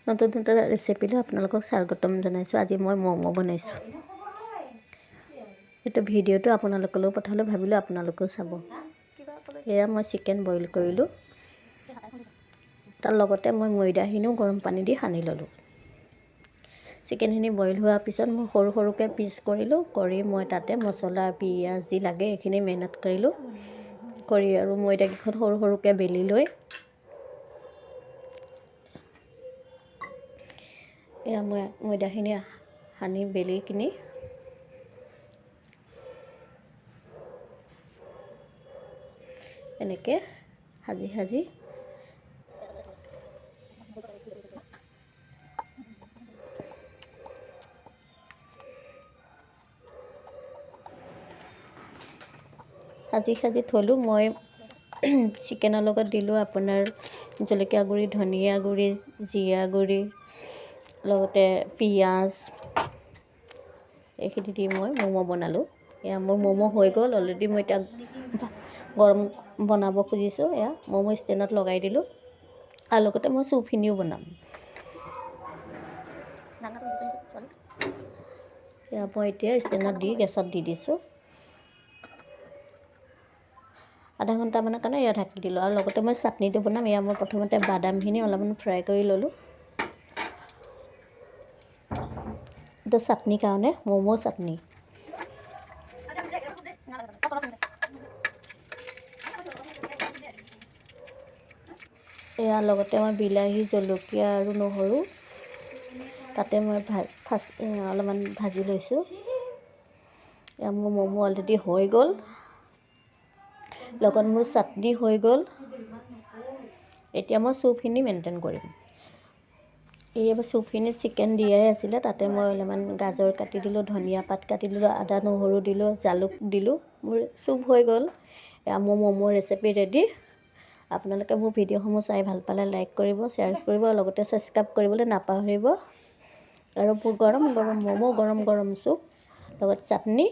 নতুন নতুন ৰেচিপিলৈ আপোনালোকক স্বাগতম জনাইছোঁ। আজি মই ম'ম' বনাইছোঁ। এইটো ভিডিঅ'টো আপোনালোকলৈও পঠালোঁ, ভাবিলোঁ আপোনালোকেও চাব। এয়া মই চিকেন বইল কৰিলোঁ, তাৰ লগতে মই ময়দাখিনিও গৰম পানী দি সানি ল'লোঁ। চিকেনখিনি বইল হোৱাৰ পিছত মই সৰু সৰুকৈ পিচ কৰিলোঁ, কৰি মই তাতে মছলা পিঁয়াজ যি লাগে এইখিনি মেৰিনেট কৰিলোঁ, কৰি আৰু ময়দাকেইখন সৰু সৰুকৈ বেলি লৈ এয়া মই ময়দাখিনি সানি বেলি কিনি এনেকৈ সাজি সাজি সাজি থলোঁ। মই চিকেনৰ লগত দিলোঁ আপোনাৰ জলকীয়া গুড়ি, ধনিয়া গুড়ি, জিৰা গুড়ি, লগতে পিঁয়াজ, এইখিনি দি মই ম'ম' বনালোঁ। এয়া মোৰ ম'ম' হৈ গ'ল অলৰেডি। মই এতিয়া গৰম বনাব খুজিছোঁ। এয়া ম'ম' ষ্টেণ্ডত লগাই দিলোঁ, আৰু লগতে মই চুপখিনিও বনাম। এয়া মই এতিয়া ষ্টেণ্ডত দি গেছত দি দিছোঁ। আধা ঘণ্টামানৰ কাৰণে এয়া ঢাকি দিলোঁ, আৰু লগতে মই চাটনিটো বনাম। এয়া মই প্ৰথমতে বাদামখিনি অলপমান ফ্ৰাই কৰি ল'লোঁ। এইটো চাটনিৰ কাৰণে ম'ম' চাটনি। এয়া লগতে মই বিলাহী, জলকীয়া আৰু নহৰু তাতে মই অলপমান ভাজি লৈছোঁ। এয়া মোৰ ম'ম' অলৰেডি হৈ গ'ল, লগত মোৰ চাটনি হৈ গ'ল। এতিয়া মই চুপখিনি মেইনটেইন কৰিম। এইবাৰ চুপখিনিত চিকেন দিয়াই আছিলে, তাতে মই অলপমান গাজৰ কাটি দিলোঁ, ধনিয়া পাত কাটি দিলোঁ, আদা নহৰু দিলোঁ, জালুক দিলোঁ। মোৰ চুপ হৈ গ'ল। এয়া মোৰ ম'ম' ৰেচিপি ৰেডি। আপোনালোকে মোৰ ভিডিঅ'সমূহ চাই ভাল পালে লাইক কৰিব, শ্বেয়াৰ কৰিব, আৰু লগতে ছাবস্ক্ৰাইব কৰিবলৈ নাপাহৰিব। আৰু মোৰ গৰম গৰম ম'ম', গৰম গৰম চুপ, লগত চাটনি।